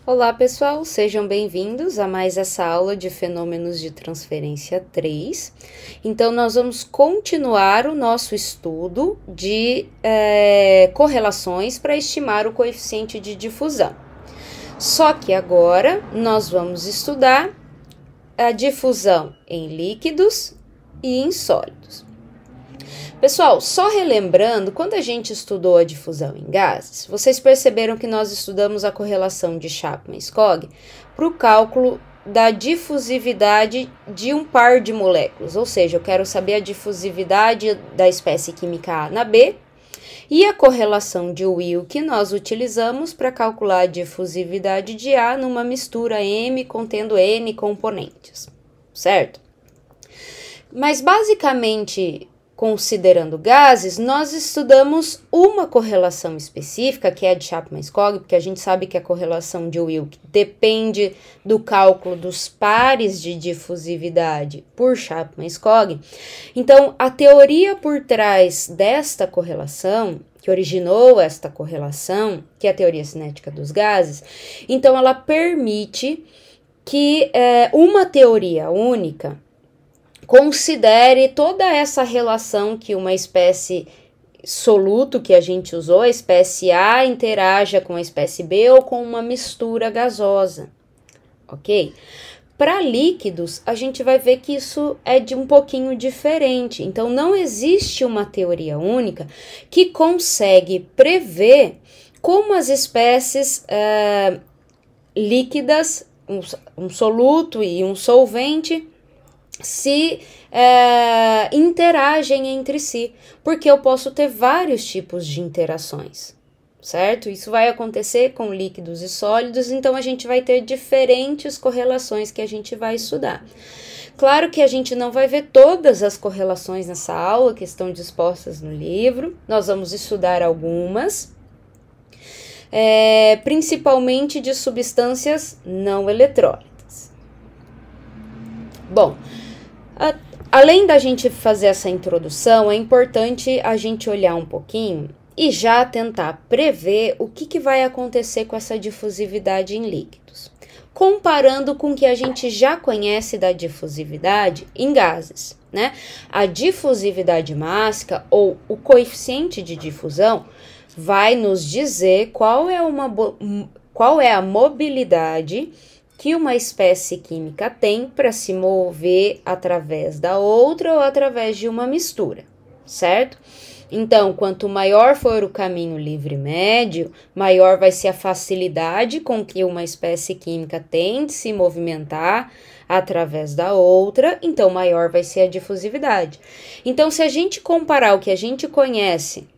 Olá pessoal, sejam bem-vindos a mais essa aula de fenômenos de transferência 3. Então, nós vamos continuar o nosso estudo de correlações para estimar o coeficiente de difusão. Só que agora nós vamos estudar a difusão em líquidos e em sólidos. Pessoal, só relembrando, quando a gente estudou a difusão em gases, vocês perceberam que nós estudamos a correlação de Chapman-Skog para o cálculo da difusividade de um par de moléculas, ou seja, eu quero saber a difusividade da espécie química A na B, e a correlação de Will que nós utilizamos para calcular a difusividade de A numa mistura M contendo N componentes, certo? Mas basicamente, considerando gases, nós estudamos uma correlação específica, que é a de Chapman-Skog, porque a gente sabe que a correlação de Wilk depende do cálculo dos pares de difusividade por Chapman-Skog. Então, a teoria por trás desta correlação, que originou esta correlação, que é a teoria cinética dos gases, então ela permite que uma teoria única considere toda essa relação que uma espécie soluto que a gente usou, a espécie A, interaja com a espécie B ou com uma mistura gasosa, ok? Para líquidos, a gente vai ver que isso é de um pouquinho diferente. Então, não existe uma teoria única que consegue prever como as espécies líquidas, um soluto e um solvente, se interagem entre si, porque eu posso ter vários tipos de interações, certo? Isso vai acontecer com líquidos e sólidos, então a gente vai ter diferentes correlações que a gente vai estudar. Claro que a gente não vai ver todas as correlações nessa aula que estão dispostas no livro, nós vamos estudar algumas, principalmente de substâncias não eletrólitas. Bom, além da gente fazer essa introdução, é importante a gente olhar um pouquinho e já tentar prever o que vai acontecer com essa difusividade em líquidos, comparando com o que a gente já conhece da difusividade em gases, né? A difusividade mássica, ou o coeficiente de difusão, vai nos dizer qual é a mobilidade que uma espécie química tem para se mover através da outra ou através de uma mistura, certo? Então, quanto maior for o caminho livre médio, maior vai ser a facilidade com que uma espécie química tem de se movimentar através da outra, então maior vai ser a difusividade. Então, se a gente comparar o que a gente conhece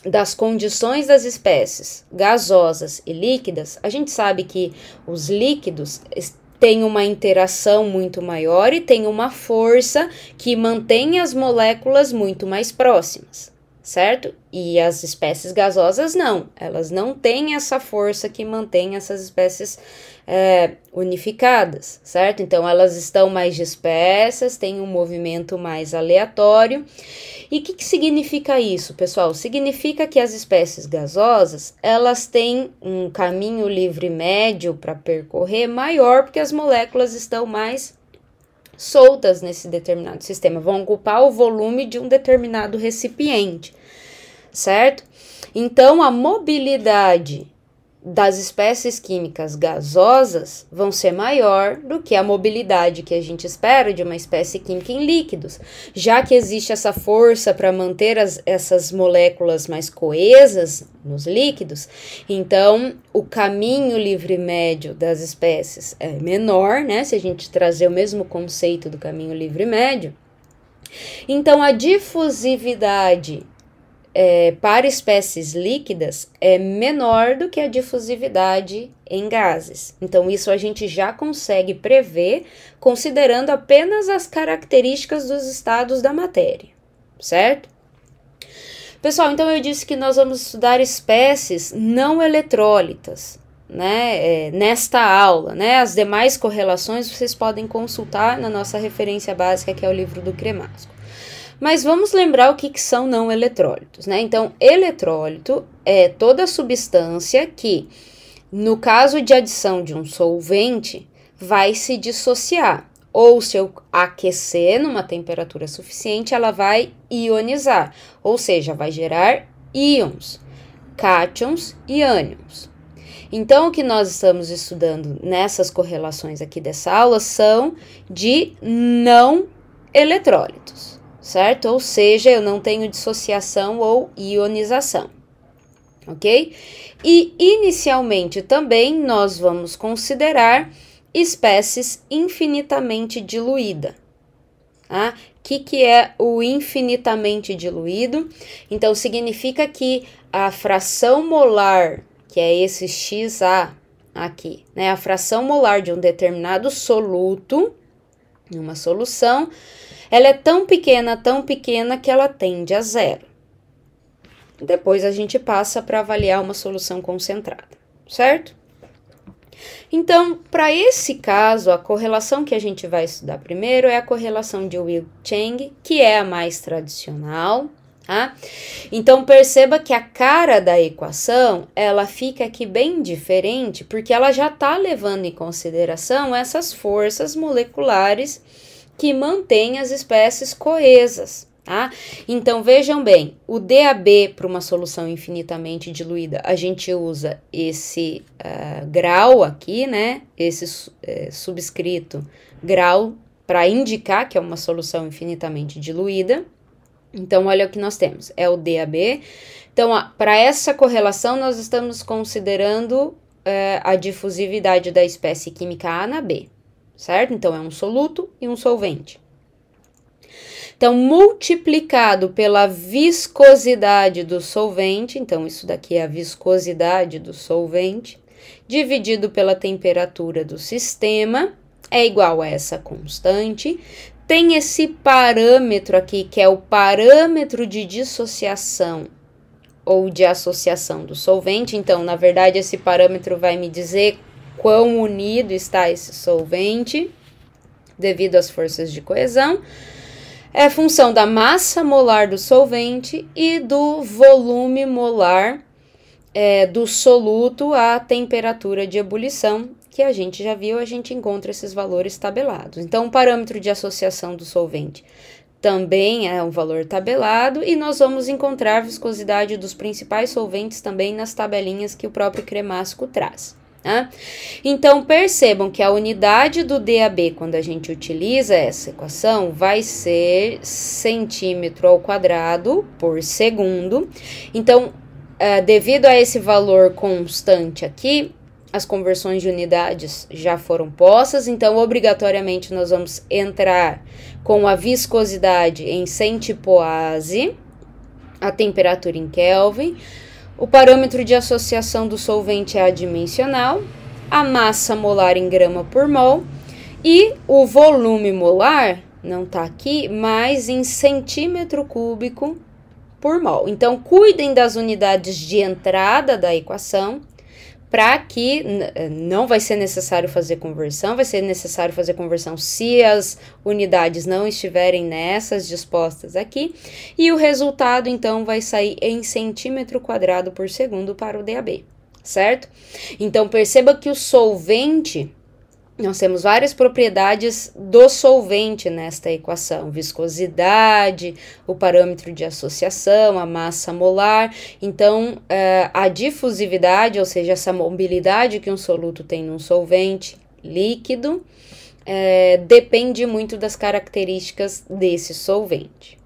das condições das espécies gasosas e líquidas, a gente sabe que os líquidos têm uma interação muito maior e tem uma força que mantém as moléculas muito mais próximas, certo? E as espécies gasosas não, elas não têm essa força que mantém essas espécies unificadas, certo? Então, elas estão mais dispersas, têm um movimento mais aleatório. E o que significa isso, pessoal? Significa que as espécies gasosas, elas têm um caminho livre médio para percorrer maior, porque as moléculas estão mais soltas nesse determinado sistema, vão ocupar o volume de um determinado recipiente, certo? Então, a mobilidade das espécies químicas gasosas vão ser maior do que a mobilidade que a gente espera de uma espécie química em líquidos, já que existe essa força para manter essas moléculas mais coesas nos líquidos, então o caminho livre médio das espécies é menor, né? Se a gente trazer o mesmo conceito do caminho livre médio, então a difusividade para espécies líquidas é menor do que a difusividade em gases. Então, isso a gente já consegue prever considerando apenas as características dos estados da matéria, certo? Pessoal, então eu disse que nós vamos estudar espécies não eletrólitas, né, nesta aula, né? As demais correlações vocês podem consultar na nossa referência básica, que é o livro do Cremasco. Mas vamos lembrar o que são não eletrólitos, né? Então, eletrólito é toda substância que no caso de adição de um solvente, vai se dissociar. Ou se eu aquecer numa temperatura suficiente, ela vai ionizar, ou seja, vai gerar íons, cátions e ânions. Então, o que nós estamos estudando nessas correlações aqui dessa aula são de não eletrólitos, certo? Ou seja, eu não tenho dissociação ou ionização, ok? E, inicialmente, também nós vamos considerar espécies infinitamente diluídas. O que é o infinitamente diluído? Então, significa que a fração molar, que é esse XA aqui, né? A fração molar de um determinado soluto, uma solução, ela é tão pequena que ela tende a zero. Depois a gente passa para avaliar uma solução concentrada, certo? Então, para esse caso, a correlação que a gente vai estudar primeiro é a correlação de Wilks-Chang, que é a mais tradicional, tá? Então, perceba que a cara da equação, ela fica aqui bem diferente, porque ela já está levando em consideração essas forças moleculares que mantêm as espécies coesas. Tá? Então, vejam bem, o DAB para uma solução infinitamente diluída, a gente usa esse grau aqui, né? Esse subscrito grau para indicar que é uma solução infinitamente diluída. Então, olha o que nós temos, é o DAB. Então, para essa correlação, nós estamos considerando a difusividade da espécie química A na B, certo? Então, é um soluto e um solvente. Então, multiplicado pela viscosidade do solvente, então isso daqui é a viscosidade do solvente, dividido pela temperatura do sistema, é igual a essa constante. Tem esse parâmetro aqui, que é o parâmetro de dissociação ou de associação do solvente. Então, na verdade, esse parâmetro vai me dizer quão unido está esse solvente, devido às forças de coesão. É função da massa molar do solvente e do volume molar do soluto à temperatura de ebulição, que a gente já viu, a gente encontra esses valores tabelados. Então, o parâmetro de associação do solvente também é um valor tabelado e nós vamos encontrar a viscosidade dos principais solventes também nas tabelinhas que o próprio Cremasco traz. Então, percebam que a unidade do DAB, quando a gente utiliza essa equação, vai ser centímetro ao quadrado por segundo. Então, devido a esse valor constante aqui, as conversões de unidades já foram postas, então, obrigatoriamente, nós vamos entrar com a viscosidade em centipoase, a temperatura em Kelvin. O parâmetro de associação do solvente é adimensional, a massa molar em grama por mol e o volume molar, não está aqui, mas em centímetro cúbico por mol. Então, cuidem das unidades de entrada da equação, para que não vai ser necessário fazer conversão, vai ser necessário fazer conversão se as unidades não estiverem nessas dispostas aqui, e o resultado, então, vai sair em centímetro quadrado por segundo para o DAB, certo? Então, perceba que o solvente, nós temos várias propriedades do solvente nesta equação, viscosidade, o parâmetro de associação, a massa molar. Então, a difusividade, ou seja, essa mobilidade que um soluto tem num solvente líquido, depende muito das características desse solvente.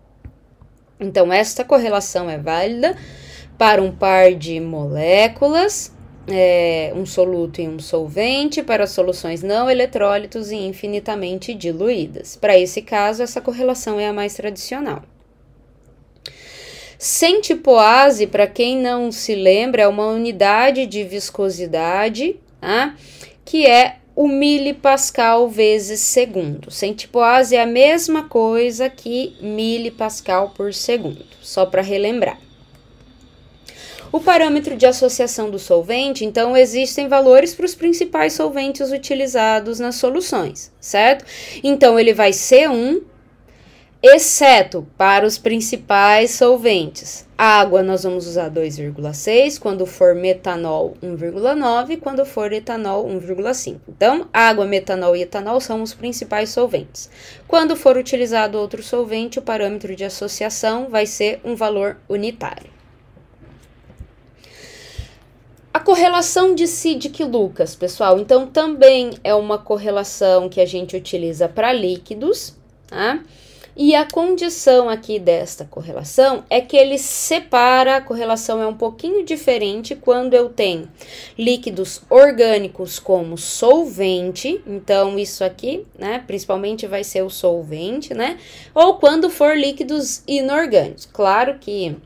Então, esta correlação é válida para um par de moléculas, um soluto e um solvente, para soluções não eletrólitos e infinitamente diluídas. Para esse caso, essa correlação é a mais tradicional. Centipoase, para quem não se lembra, é uma unidade de viscosidade, que é o milipascal vezes segundo. Centipoase é a mesma coisa que milipascal por segundo, só para relembrar. O parâmetro de associação do solvente, então, existem valores para os principais solventes utilizados nas soluções, certo? Então, ele vai ser exceto para os principais solventes. Água nós vamos usar 2,6, quando for metanol 1,9, quando for etanol 1,5. Então, água, metanol e etanol são os principais solventes. Quando for utilizado outro solvente, o parâmetro de associação vai ser um valor unitário. A correlação de Sidik-Lucas, pessoal, então também é uma correlação que a gente utiliza para líquidos, tá? E a condição aqui desta correlação é que ele separa, a correlação é um pouquinho diferente quando eu tenho líquidos orgânicos como solvente, então isso aqui, né, principalmente vai ser o solvente, né, ou quando for líquidos inorgânicos. Claro que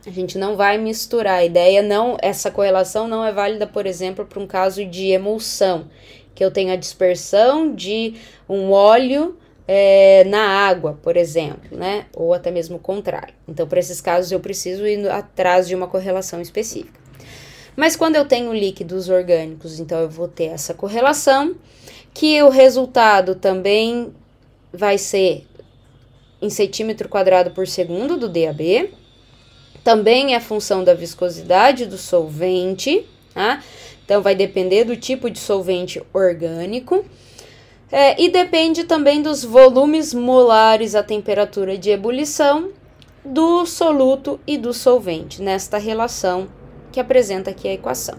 a gente não vai misturar, a ideia não, essa correlação não é válida, por exemplo, para um caso de emulsão, que eu tenho a dispersão de um óleo na água, por exemplo, né? Ou até mesmo o contrário. Então, para esses casos, eu preciso ir atrás de uma correlação específica. Mas quando eu tenho líquidos orgânicos, então eu vou ter essa correlação, que o resultado também vai ser em centímetro quadrado por segundo do DAB. Também é função da viscosidade do solvente, tá? Então, vai depender do tipo de solvente orgânico. E depende também dos volumes molares à temperatura de ebulição do soluto e do solvente, nesta relação que apresenta aqui a equação.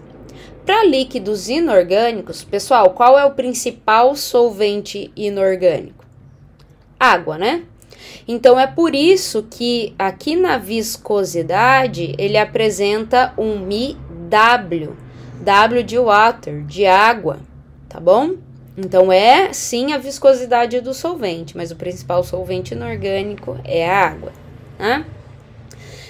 Para líquidos inorgânicos, pessoal, qual é o principal solvente inorgânico? Água, né? Então, é por isso que aqui na viscosidade ele apresenta um MiW, W de water, de água, tá bom? Então, é sim a viscosidade do solvente, mas o principal solvente inorgânico é a água, né?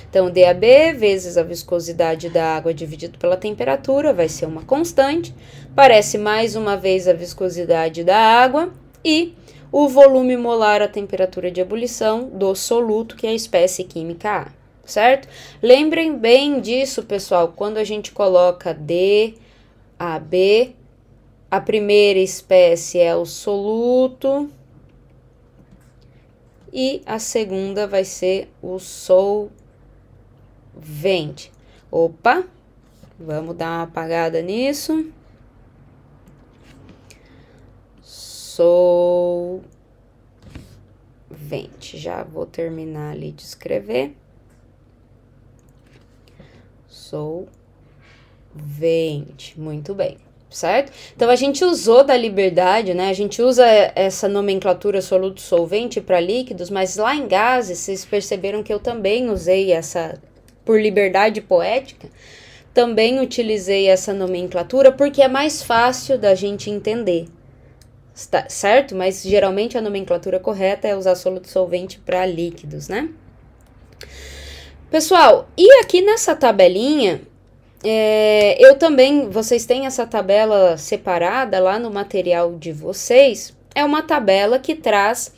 Então, DAB vezes a viscosidade da água dividido pela temperatura vai ser uma constante, parece mais uma vez a viscosidade da água e o volume molar à temperatura de ebulição do soluto, que é a espécie química A, certo? Lembrem bem disso, pessoal, quando a gente coloca DAB, a primeira espécie é o soluto e a segunda vai ser o solvente. Opa, vamos dar uma apagada nisso. Solvente, já vou terminar ali de escrever. Solvente, muito bem. Certo? Então, a gente usou da liberdade, né? A gente usa essa nomenclatura soluto-solvente para líquidos, mas lá em gases, vocês perceberam que eu também usei essa, por liberdade poética, também utilizei essa nomenclatura porque é mais fácil da gente entender, certo? Mas, geralmente, a nomenclatura correta é usar soluto-solvente para líquidos, né? Pessoal, e aqui nessa tabelinha... eu também, vocês têm essa tabela separada lá no material de vocês, é uma tabela que traz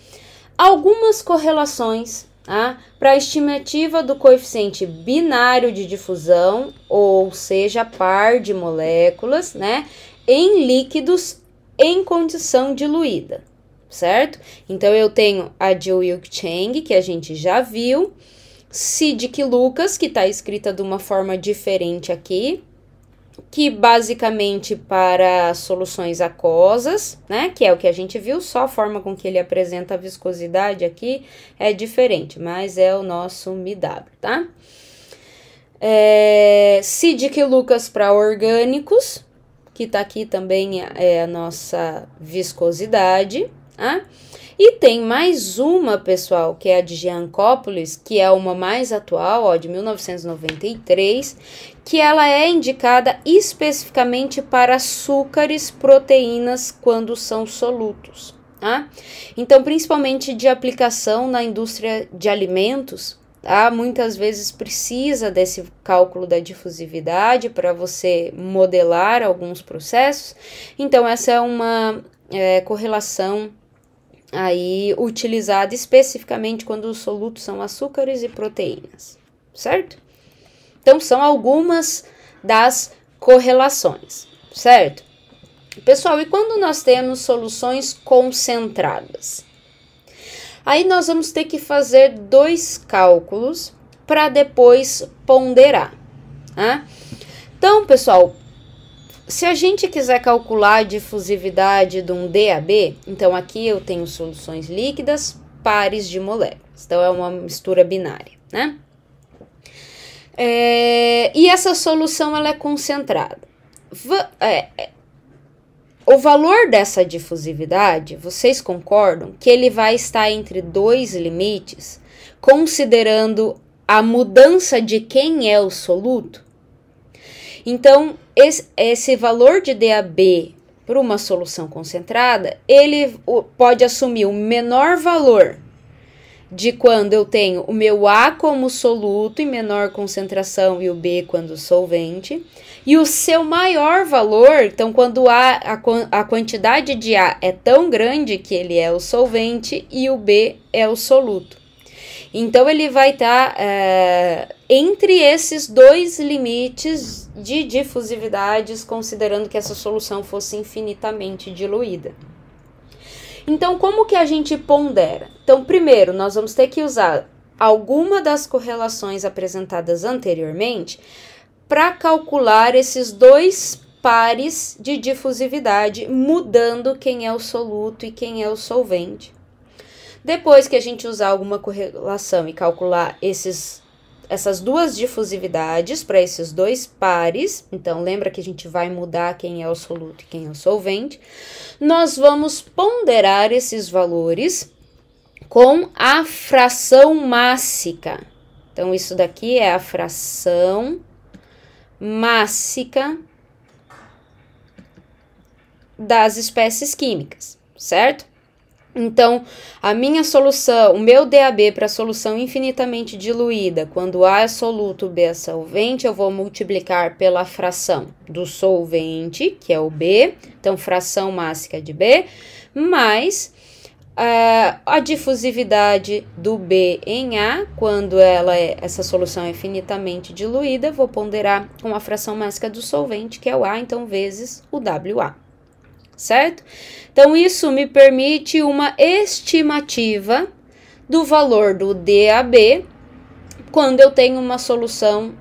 algumas correlações, tá? Para a estimativa do coeficiente binário de difusão, ou seja, par de moléculas, né, em líquidos em condição diluída, certo? Então, eu tenho a de Wilk-Chang, que a gente já viu, Sidik-Lucas, que está escrita de uma forma diferente aqui, que basicamente para soluções aquosas, né, que é o que a gente viu, só a forma com que ele apresenta a viscosidade aqui é diferente, mas é o nosso MiW, tá? Sidik-Lucas para orgânicos, que tá aqui também é a nossa viscosidade, tá? E tem mais uma, pessoal, que é a de Giancopoulos, que é uma mais atual, ó, de 1993, que ela é indicada especificamente para açúcares, proteínas, quando são solutos, tá? Então, principalmente de aplicação na indústria de alimentos, tá? Muitas vezes precisa desse cálculo da difusividade para você modelar alguns processos. Então, essa é uma correlação aí utilizada especificamente quando os solutos são açúcares e proteínas, certo? Então, são algumas das correlações, certo? Pessoal, e quando nós temos soluções concentradas? Aí nós vamos ter que fazer 2 cálculos para depois ponderar, né? Então, pessoal, se a gente quiser calcular a difusividade de um DAB, então aqui eu tenho soluções líquidas, pares de moléculas. Então, é uma mistura binária, né? E essa solução, ela é concentrada. O valor dessa difusividade, vocês concordam que ele vai estar entre 2 limites, considerando a mudança de quem é o soluto? Então, esse valor de DAB para uma solução concentrada, ele pode assumir o menor valor de quando eu tenho o meu A como soluto em menor concentração e o B quando solvente, e o seu maior valor, então quando a quantidade de A é tão grande que ele é o solvente e o B é o soluto. Então, ele vai estar entre esses 2 limites de difusividades, considerando que essa solução fosse infinitamente diluída. Então, como que a gente pondera? Então, primeiro, nós vamos ter que usar alguma das correlações apresentadas anteriormente para calcular esses 2 pares de difusividade, mudando quem é o soluto e quem é o solvente. Depois que a gente usar alguma correlação e calcular essas 2 difusividades para esses 2 pares, então lembra que a gente vai mudar quem é o soluto e quem é o solvente, nós vamos ponderar esses valores com a fração mássica. Então, isso daqui é a fração mássica das espécies químicas, certo? Então, a minha solução, o meu DAB para solução infinitamente diluída, quando A é soluto, B é solvente, eu vou multiplicar pela fração do solvente, que é o B, então fração mássica de B, mais a difusividade do B em A, quando essa solução é infinitamente diluída, vou ponderar com a fração mássica do solvente, que é o A, então vezes o WA. Certo? Então, isso me permite uma estimativa do valor do DAB quando eu tenho uma solução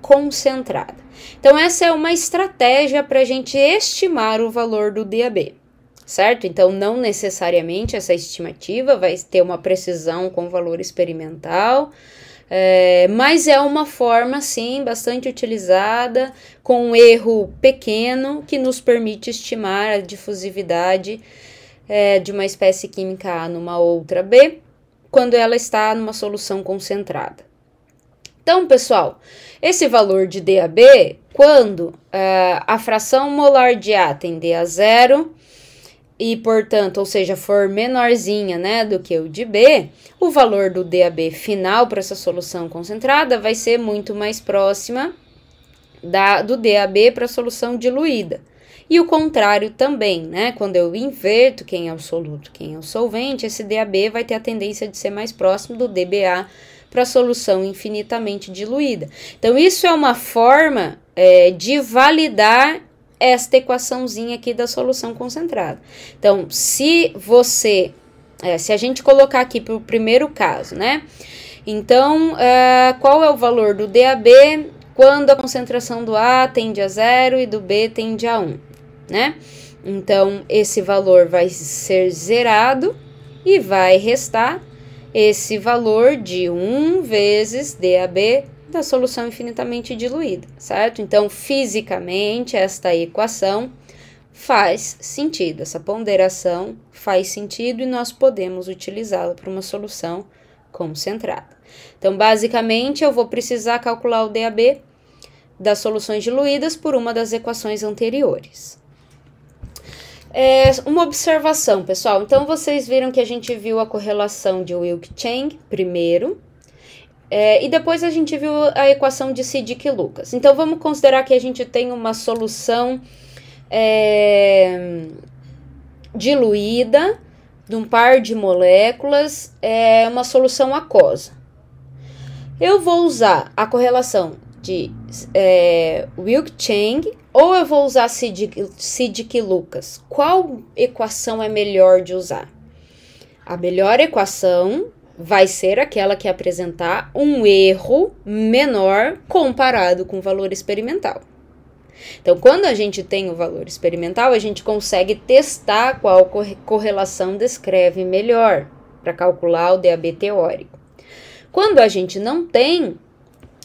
concentrada. Então, essa é uma estratégia para a gente estimar o valor do DAB, certo? Então, não necessariamente essa estimativa vai ter uma precisão com valor experimental, mas é uma forma, sim, bastante utilizada, com um erro pequeno, que nos permite estimar a difusividade de uma espécie química A numa outra B, quando ela está numa solução concentrada. Então, pessoal, esse valor de DAB, quando a fração molar de A tender a 0, e, portanto, ou seja, for menorzinha, né, do que o de B, o valor do DAB final para essa solução concentrada vai ser muito mais próxima do DAB para a solução diluída. E o contrário também, né, quando eu inverto quem é o soluto, quem é o solvente, esse DAB vai ter a tendência de ser mais próximo do DBA para a solução infinitamente diluída. Então, isso é uma forma de validar esta equaçãozinha aqui da solução concentrada. Então, se a gente colocar aqui para o primeiro caso, né? Então, qual é o valor do DAB quando a concentração do A tende a 0 e do B tende a 1, né? Então, esse valor vai ser zerado e vai restar esse valor de 1 vezes DAB da solução infinitamente diluída, certo? Então, fisicamente, esta equação faz sentido, essa ponderação faz sentido e nós podemos utilizá-la para uma solução concentrada. Então, basicamente, eu vou precisar calcular o DAB das soluções diluídas por uma das equações anteriores. Uma observação, pessoal. Então, vocês viram que a gente viu a correlação de Wilks-Chang primeiro, e depois a gente viu a equação de Siddick e Lucas. Então, vamos considerar que a gente tem uma solução diluída de um par de moléculas, uma solução aquosa. Eu vou usar a correlação de Wilks-Chang ou eu vou usar Siddick e Lucas? Qual equação é melhor de usar? A melhor equação vai ser aquela que apresentar um erro menor comparado com o valor experimental. Então, quando a gente tem o valor experimental, a gente consegue testar qual correlação descreve melhor para calcular o DAB teórico. Quando a gente não tem,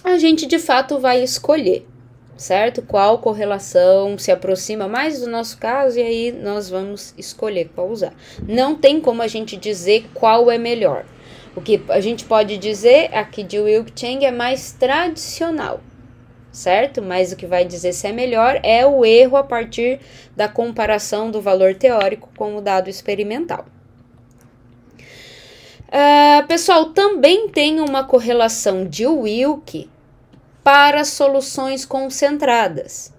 a gente de fato vai escolher, certo? Qual correlação se aproxima mais do nosso caso e aí nós vamos escolher qual usar. Não tem como a gente dizer qual é melhor. O que a gente pode dizer é que de Wilk-Chang é mais tradicional, certo? Mas o que vai dizer se é melhor é o erro a partir da comparação do valor teórico com o dado experimental. Pessoal, também tem uma correlação de Wilk para soluções concentradas.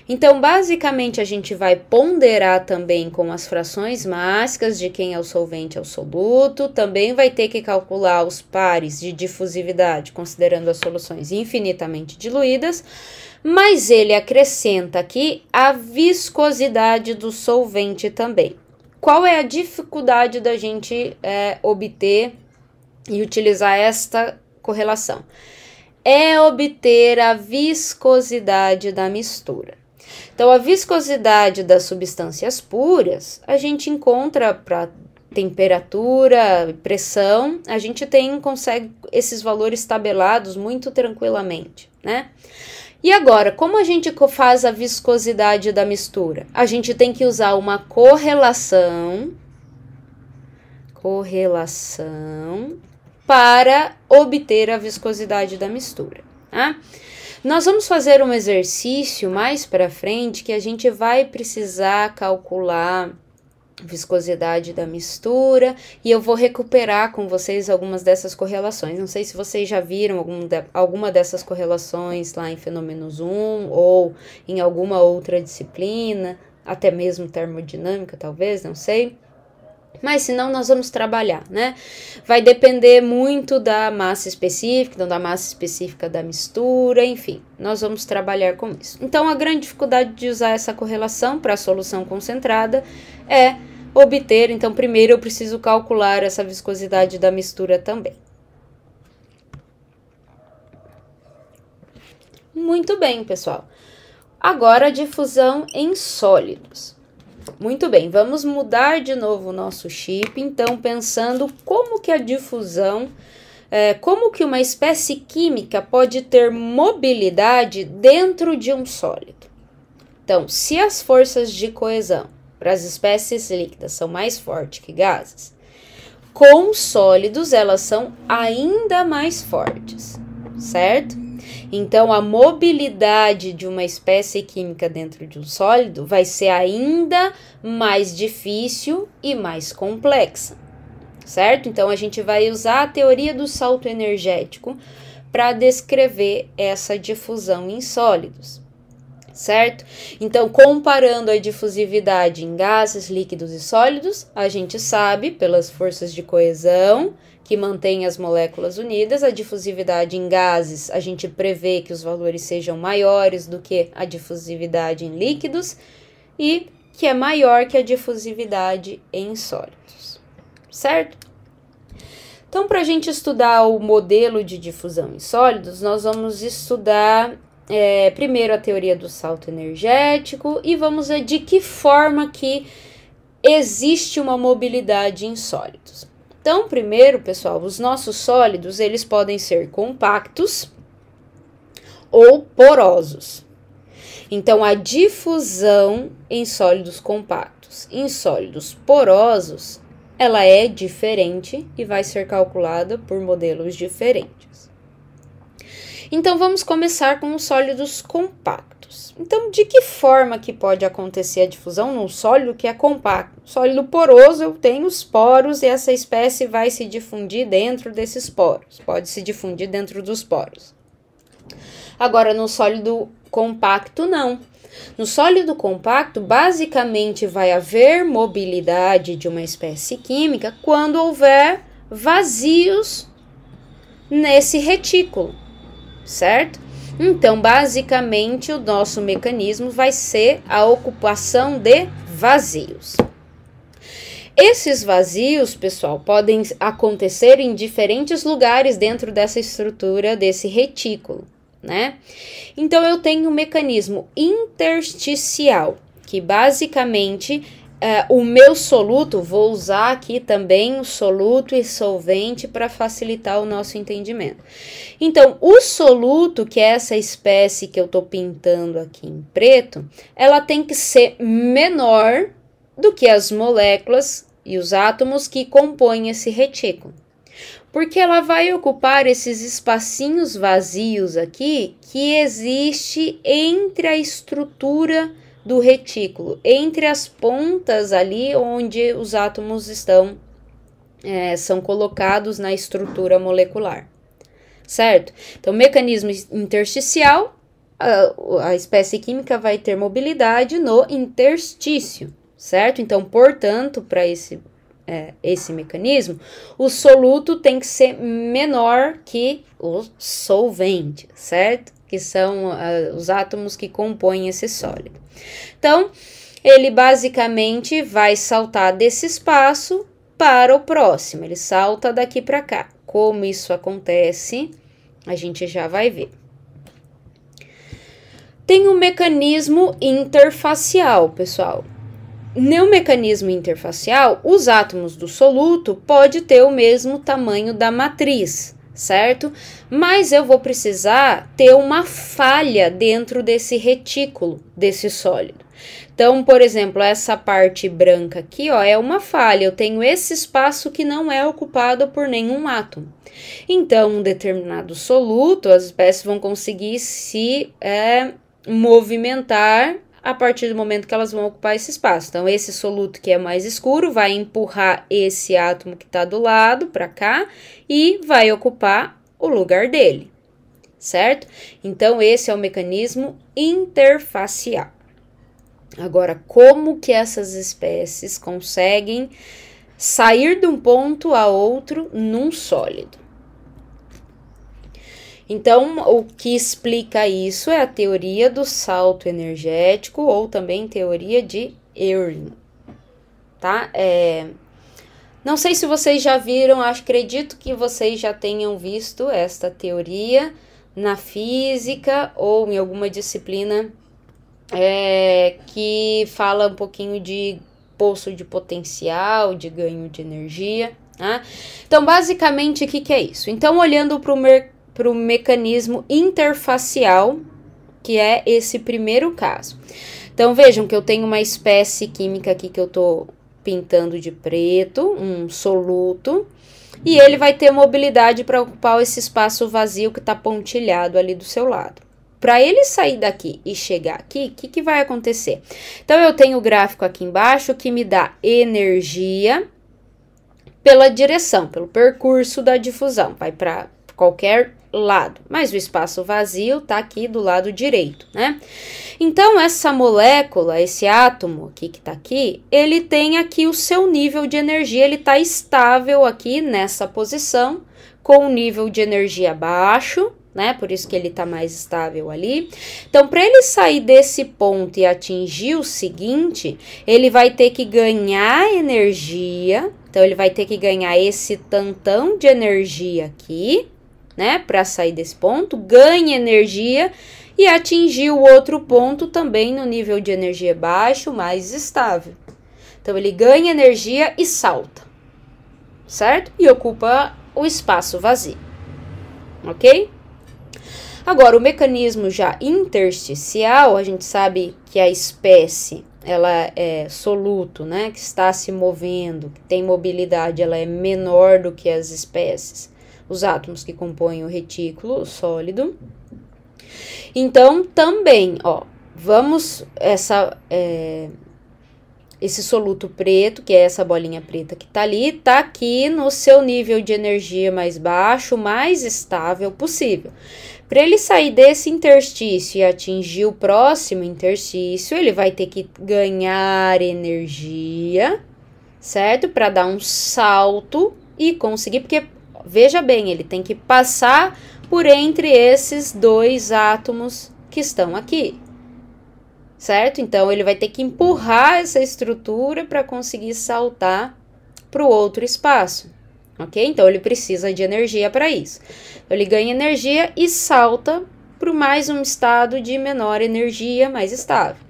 Então, basicamente, a gente vai ponderar também com as frações mássicas de quem é o solvente e o soluto, também vai ter que calcular os pares de difusividade, considerando as soluções infinitamente diluídas, mas ele acrescenta aqui a viscosidade do solvente também. Qual é a dificuldade da gente obter e utilizar esta correlação? É obter a viscosidade da mistura. Então, a viscosidade das substâncias puras, a gente encontra para temperatura, pressão, a gente consegue esses valores tabelados muito tranquilamente, né? E agora, como a gente faz a viscosidade da mistura? A gente tem que usar uma correlação para obter a viscosidade da mistura, tá? Nós vamos fazer um exercício mais para frente que a gente vai precisar calcular a viscosidade da mistura e eu vou recuperar com vocês algumas dessas correlações. Não sei se vocês já viram alguma dessas correlações lá em Fenômenos 1 ou em alguma outra disciplina, até mesmo termodinâmica, talvez, não sei. Mas senão nós vamos trabalhar, né? Vai depender muito da massa específica, então da massa específica da mistura, enfim, nós vamos trabalhar com isso. Então, a grande dificuldade de usar essa correlação para a solução concentrada é obter, então primeiro eu preciso calcular essa viscosidade da mistura também. Muito bem, pessoal. Agora a difusão em sólidos. Muito bem, vamos mudar de novo o nosso chip, então pensando como que a difusão, como que uma espécie química pode ter mobilidade dentro de um sólido. Então, se as forças de coesão para as espécies líquidas são mais fortes que gases, com sólidos elas são ainda mais fortes, certo? Então, a mobilidade de uma espécie química dentro de um sólido vai ser ainda mais difícil e mais complexa, certo? Então, a gente vai usar a teoria do salto energético para descrever essa difusão em sólidos, certo? Então, comparando a difusividade em gases, líquidos e sólidos, a gente sabe, pelas forças de coesão, que mantém as moléculas unidas, a difusividade em gases, a gente prevê que os valores sejam maiores do que a difusividade em líquidos e que é maior que a difusividade em sólidos, certo? Então, para a gente estudar o modelo de difusão em sólidos, nós vamos estudar primeiro a teoria do salto energético e vamos ver de que forma que existe uma mobilidade em sólidos. Então, primeiro, pessoal, os nossos sólidos, eles podem ser compactos ou porosos. Então, a difusão em sólidos compactos, em sólidos porosos, ela é diferente e vai ser calculada por modelos diferentes. Então, vamos começar com os sólidos compactos. Então, de que forma que pode acontecer a difusão num sólido que é compacto? Sólido poroso, eu tenho os poros e essa espécie vai se difundir dentro desses poros. Pode se difundir dentro dos poros. Agora, no sólido compacto, não. No sólido compacto, basicamente, vai haver mobilidade de uma espécie química quando houver vazios nesse retículo, certo? Então, basicamente, o nosso mecanismo vai ser a ocupação de vazios. Esses vazios, pessoal, podem acontecer em diferentes lugares dentro dessa estrutura desse retículo, né? Então, eu tenho um mecanismo intersticial, que basicamente o meu soluto, vou usar aqui também o soluto e solvente para facilitar o nosso entendimento. Então, o soluto, que é essa espécie que eu estou pintando aqui em preto, ela tem que ser menor do que as moléculas e os átomos que compõem esse retículo. Porque ela vai ocupar esses espacinhos vazios aqui que existe entre a estrutura do retículo, entre as pontas ali onde os átomos são colocados na estrutura molecular, certo? Então, mecanismo intersticial, a espécie química vai ter mobilidade no interstício, certo? Então, portanto, para esse mecanismo, o soluto tem que ser menor que o solvente, certo? Que são os átomos que compõem esse sólido. Então, ele basicamente vai saltar desse espaço para o próximo, ele salta daqui para cá. Como isso acontece, a gente já vai ver. Tem um mecanismo interfacial, pessoal. No mecanismo interfacial, os átomos do soluto podem ter o mesmo tamanho da matriz, certo? Mas eu vou precisar ter uma falha dentro desse retículo, desse sólido. Então, por exemplo, essa parte branca aqui, ó, é uma falha. Eu tenho esse espaço que não é ocupado por nenhum átomo. Então, um determinado soluto, as espécies vão conseguir se movimentar a partir do momento que elas vão ocupar esse espaço. Então, esse soluto que é mais escuro vai empurrar esse átomo que está do lado para cá e vai ocupar o lugar dele, certo? Então, esse é o mecanismo interfacial. Agora, como que essas espécies conseguem sair de um ponto a outro num sólido? Então, o que explica isso é a teoria do salto energético ou também teoria de Erwin, tá? Não sei se vocês já viram, acredito que vocês já tenham visto esta teoria na física ou em alguma disciplina que fala um pouquinho de poço de potencial, de ganho de energia, tá? Então, basicamente, o que é isso? Então, olhando para o mecanismo interfacial, que é esse primeiro caso. Então, vejam que eu tenho uma espécie química aqui que eu tô pintando de preto, um soluto, e ele vai ter mobilidade para ocupar esse espaço vazio que está pontilhado ali do seu lado. Para ele sair daqui e chegar aqui, o que vai acontecer? Então, eu tenho o gráfico aqui embaixo que me dá energia pela direção, pelo percurso da difusão, vai para qualquer lado, mas o espaço vazio tá aqui do lado direito, né? Então, essa molécula, esse átomo aqui que tá aqui, ele tem aqui o seu nível de energia, ele tá estável aqui nessa posição, com o nível de energia baixo, né? Por isso que ele tá mais estável ali. Então, para ele sair desse ponto e atingir o seguinte, ele vai ter que ganhar energia, então ele vai ter que ganhar esse tantão de energia aqui, né, para sair desse ponto, ganha energia e atingir o outro ponto também no nível de energia baixo, mais estável. Então, ele ganha energia e salta, certo? E ocupa o espaço vazio, ok? Agora, o mecanismo já intersticial, a gente sabe que a espécie, ela é soluto, né, que está se movendo, que tem mobilidade, ela é menor do que as espécies, os átomos que compõem o retículo sólido. Então, também, ó, esse soluto preto, que é essa bolinha preta que tá ali, tá aqui no seu nível de energia mais baixo, mais estável possível. Para ele sair desse interstício e atingir o próximo interstício, ele vai ter que ganhar energia, certo? Para dar um salto e conseguir, porque veja bem, ele tem que passar por entre esses dois átomos que estão aqui, certo? Então, ele vai ter que empurrar essa estrutura para conseguir saltar para o outro espaço, ok? Então, ele precisa de energia para isso. Então, ele ganha energia e salta para mais um estado de menor energia, mais estável.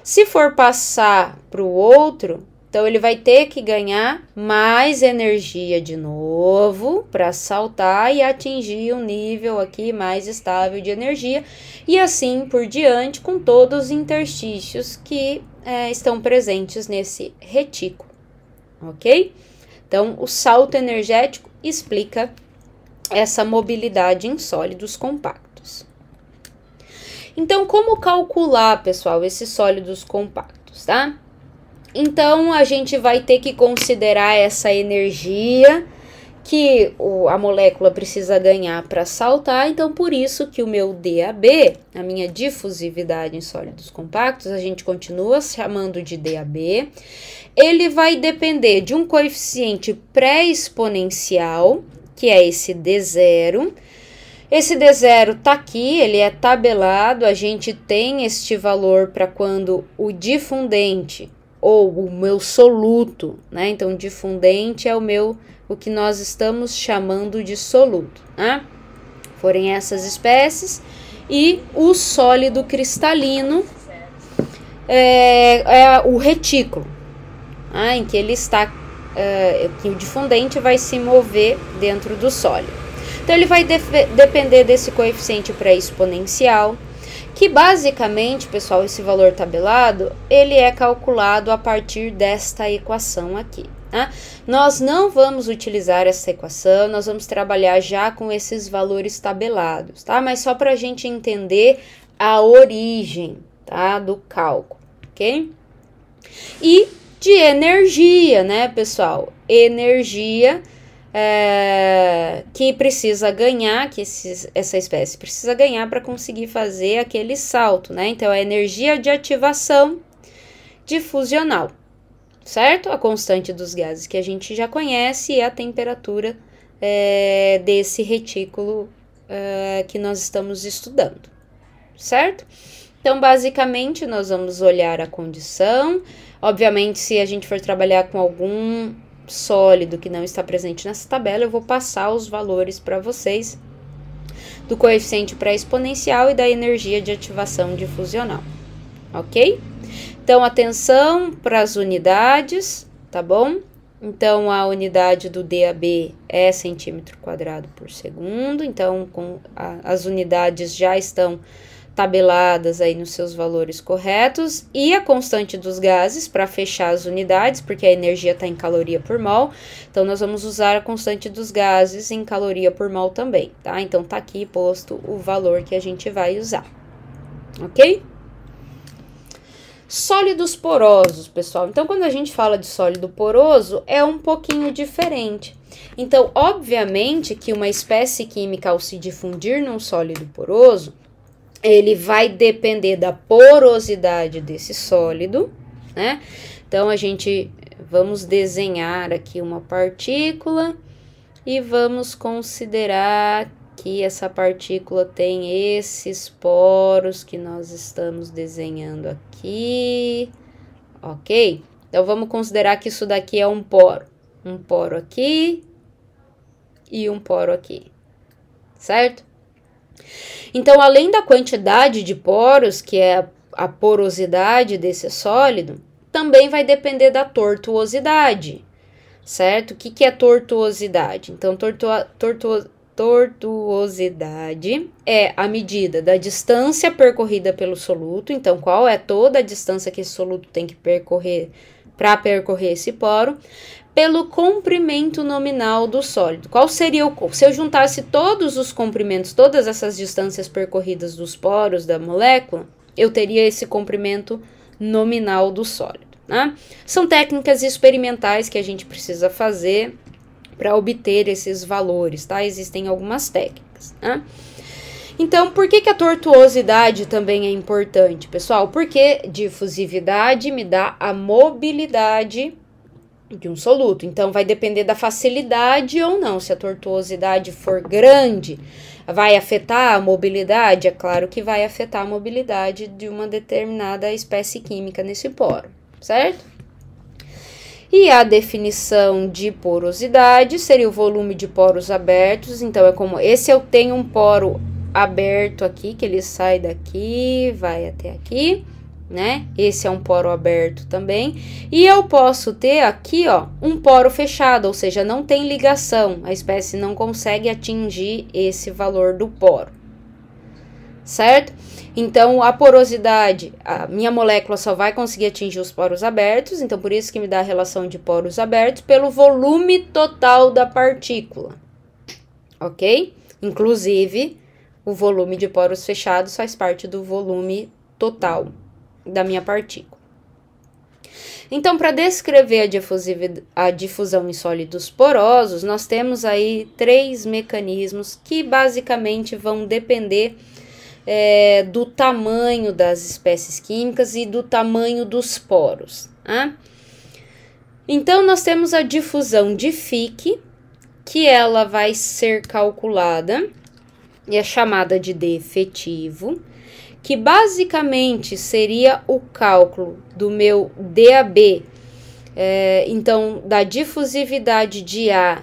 Se for passar para o outro, então ele vai ter que ganhar mais energia de novo para saltar e atingir um nível aqui mais estável de energia, e assim por diante com todos os interstícios que estão presentes nesse retículo, ok? Então, o salto energético explica essa mobilidade em sólidos compactos. Então, como calcular, pessoal, esses sólidos compactos, tá? Então, a gente vai ter que considerar essa energia que a molécula precisa ganhar para saltar. Então, por isso que o meu DAB, a minha difusividade em sólidos compactos, a gente continua chamando de DAB. Ele vai depender de um coeficiente pré-exponencial, que é esse D0. Esse D0 tá aqui, ele é tabelado, a gente tem este valor para quando o difundente ou o meu soluto, né? Então, difundente é o que nós estamos chamando de soluto, né? Forem essas espécies, e o sólido cristalino é o retículo, né? Em que ele está, que o difundente vai se mover dentro do sólido. Então, ele vai depender desse coeficiente pré-exponencial, que basicamente, pessoal, esse valor tabelado, ele é calculado a partir desta equação aqui, tá? Nós não vamos utilizar essa equação, nós vamos trabalhar já com esses valores tabelados, tá? Mas só para a gente entender a origem, tá, do cálculo, ok? E de energia, né, pessoal? Energia que precisa ganhar, que essa espécie precisa ganhar para conseguir fazer aquele salto, né? Então, a energia de ativação difusional, certo? A constante dos gases que a gente já conhece e a temperatura desse retículo que nós estamos estudando, certo? Então, basicamente, nós vamos olhar a condição. Obviamente, se a gente for trabalhar com algum sólido que não está presente nessa tabela, eu vou passar os valores para vocês do coeficiente pré-exponencial e da energia de ativação difusional, ok? Então, atenção para as unidades, tá bom? Então, a unidade do DAB é centímetro quadrado por segundo, então as unidades já estão tabeladas aí nos seus valores corretos, e a constante dos gases para fechar as unidades, porque a energia está em caloria por mol, então nós vamos usar a constante dos gases em caloria por mol também, tá? Então tá aqui posto o valor que a gente vai usar, ok? Sólidos porosos, pessoal. Então, quando a gente fala de sólido poroso, é um pouquinho diferente. Então, obviamente que uma espécie química, ao se difundir num sólido poroso, ele vai depender da porosidade desse sólido, né? Então, vamos desenhar aqui uma partícula e vamos considerar que essa partícula tem esses poros que nós estamos desenhando aqui, ok? Então, vamos considerar que isso daqui é um poro aqui e um poro aqui, certo? Então, além da quantidade de poros, que é a porosidade desse sólido, também vai depender da tortuosidade, certo? O que é tortuosidade? Então, tortuosidade é a medida da distância percorrida pelo soluto. Então, qual é toda a distância que esse soluto tem que percorrer para percorrer esse poro, pelo comprimento nominal do sólido. Qual seria se eu juntasse todos os comprimentos, todas essas distâncias percorridas dos poros da molécula, eu teria esse comprimento nominal do sólido, né? São técnicas experimentais que a gente precisa fazer para obter esses valores, tá? Existem algumas técnicas, né? Então, por que a tortuosidade também é importante, pessoal? Porque difusividade me dá a mobilidade de um soluto. Então, vai depender da facilidade ou não. Se a tortuosidade for grande, vai afetar a mobilidade? É claro que vai afetar a mobilidade de uma determinada espécie química nesse poro, certo? E a definição de porosidade seria o volume de poros abertos. Então, é como esse eu tenho um poro aberto aqui, que ele sai daqui, vai até aqui, né? Esse é um poro aberto também. E eu posso ter aqui, ó, um poro fechado, ou seja, não tem ligação. A espécie não consegue atingir esse valor do poro, certo? Então, a porosidade, a minha molécula só vai conseguir atingir os poros abertos, então por isso que me dá a relação de poros abertos pelo volume total da partícula, ok? Inclusive, o volume de poros fechados faz parte do volume total da minha partícula. Então, para descrever a difusão em sólidos porosos, nós temos aí 3 mecanismos que basicamente vão depender do tamanho das espécies químicas e do tamanho dos poros, né? Então, nós temos a difusão de Fick, que ela vai ser calculada e é chamada de D efetivo, que basicamente seria o cálculo do meu DAB, então, da difusividade de A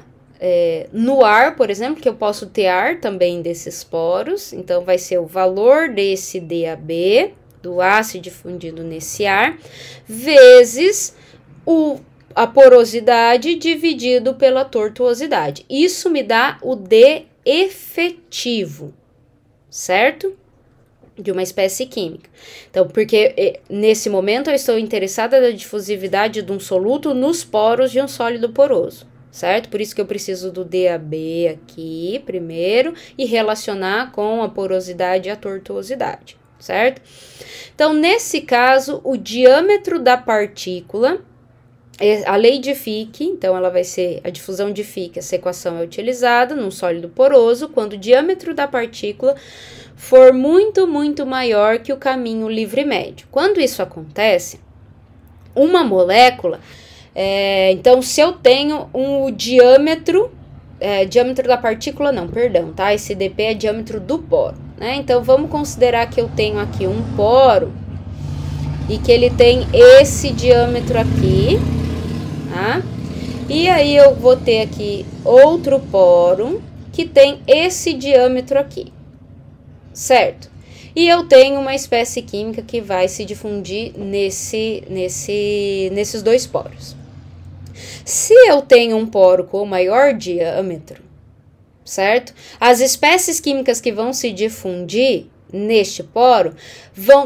no ar, por exemplo, que eu posso ter ar também desses poros, então vai ser o valor desse DAB, do A se difundindo nesse ar, vezes a porosidade dividido pela tortuosidade. Isso me dá o D efetivo, certo? De uma espécie química. Então, porque nesse momento eu estou interessada na difusividade de um soluto nos poros de um sólido poroso, certo? Por isso que eu preciso do DAB aqui primeiro e relacionar com a porosidade e a tortuosidade, certo? Então, nesse caso, o diâmetro da partícula, a lei de Fick, então ela vai ser a difusão de Fick, essa equação é utilizada num sólido poroso quando o diâmetro da partícula for muito, muito maior que o caminho livre médio. Quando isso acontece, uma molécula, então se eu tenho diâmetro da partícula não, perdão, tá? Esse dp é diâmetro do poro, né? Então vamos considerar que eu tenho aqui um poro e que ele tem esse diâmetro aqui, tá? E aí eu vou ter aqui outro poro que tem esse diâmetro aqui, certo? E eu tenho uma espécie química que vai se difundir nesses 2 poros. Se eu tenho um poro com maior diâmetro, certo? As espécies químicas que vão se difundir neste poro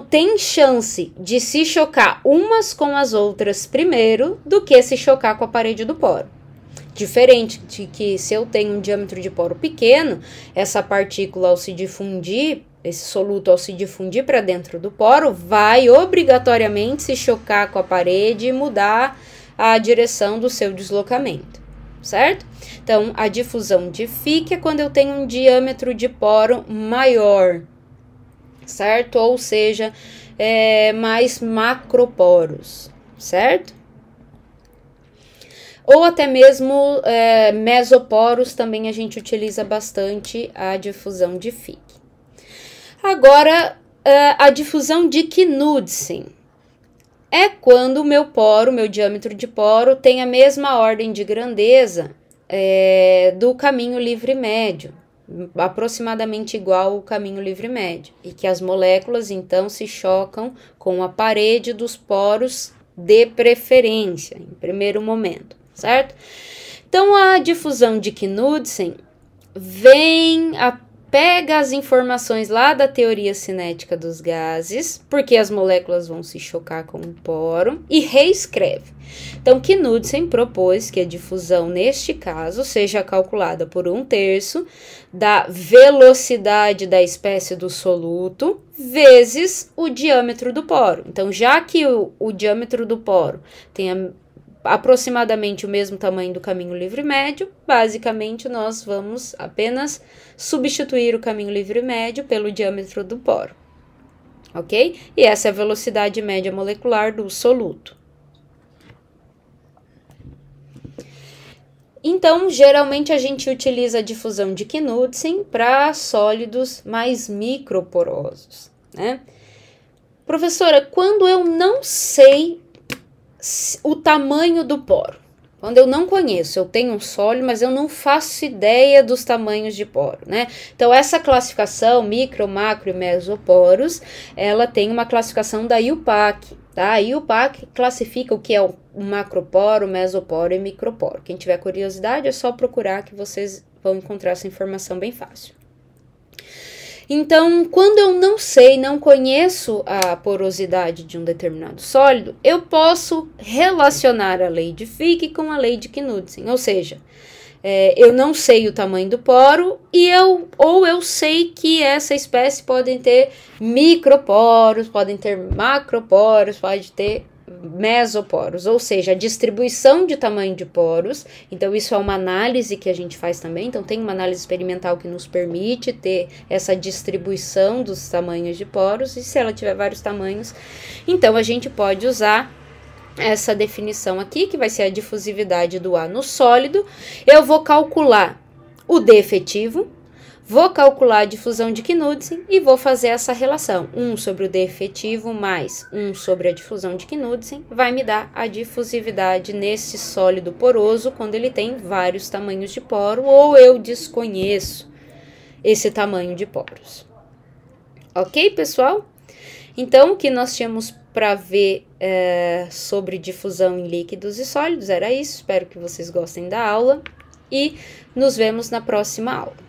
têm chance de se chocar umas com as outras primeiro do que se chocar com a parede do poro. Diferente de que se eu tenho um diâmetro de poro pequeno, essa partícula ao se difundir, esse soluto ao se difundir para dentro do poro, vai obrigatoriamente se chocar com a parede e mudar a direção do seu deslocamento, certo? Então, a difusão de Fick é quando eu tenho um diâmetro de poro maior, certo? Ou seja, mais macroporos, certo? Ou até mesmo mesoporos, também a gente utiliza bastante a difusão de Fick. Agora, a difusão de Knudsen é quando o meu diâmetro de poro tem a mesma ordem de grandeza do caminho livre médio, aproximadamente igual ao caminho livre médio, e que as moléculas então se chocam com a parede dos poros de preferência, em primeiro momento, certo? Então, a difusão de Knudsen pega as informações lá da teoria cinética dos gases, porque as moléculas vão se chocar com um poro, e reescreve. Então, Knudsen propôs que a difusão, neste caso, seja calculada por 1/3 da velocidade da espécie do soluto vezes o diâmetro do poro. Então, já que o diâmetro do poro tem aproximadamente o mesmo tamanho do caminho livre médio, basicamente nós vamos apenas substituir o caminho livre médio pelo diâmetro do poro, ok? E essa é a velocidade média molecular do soluto. Então, geralmente a gente utiliza a difusão de Knudsen para sólidos mais microporosos, né? Professora, quando eu não sei o tamanho do poro. Quando eu não conheço, eu tenho um sólido, mas eu não faço ideia dos tamanhos de poro, né? Então, essa classificação, micro, macro e mesoporos, ela tem uma classificação da IUPAC, tá? A IUPAC classifica o que é o macroporo, mesoporo e microporo. Quem tiver curiosidade, é só procurar que vocês vão encontrar essa informação bem fácil. Então, quando eu não sei, não conheço a porosidade de um determinado sólido, eu posso relacionar a lei de Fick com a lei de Knudsen, ou seja, eu não sei o tamanho do poro ou eu sei que essa espécie pode ter microporos, podem ter macroporos, pode ter mesoporos, ou seja, a distribuição de tamanho de poros. Então isso é uma análise que a gente faz também, então tem uma análise experimental que nos permite ter essa distribuição dos tamanhos de poros, e se ela tiver vários tamanhos, então a gente pode usar essa definição aqui, que vai ser a difusividade do A no sólido. Eu vou calcular o D efetivo, vou calcular a difusão de Knudsen e vou fazer essa relação. 1 sobre o D efetivo mais 1 sobre a difusão de Knudsen vai me dar a difusividade nesse sólido poroso quando ele tem vários tamanhos de poro ou eu desconheço esse tamanho de poros. Ok, pessoal? Então, o que nós tínhamos para ver sobre difusão em líquidos e sólidos era isso. Espero que vocês gostem da aula e nos vemos na próxima aula.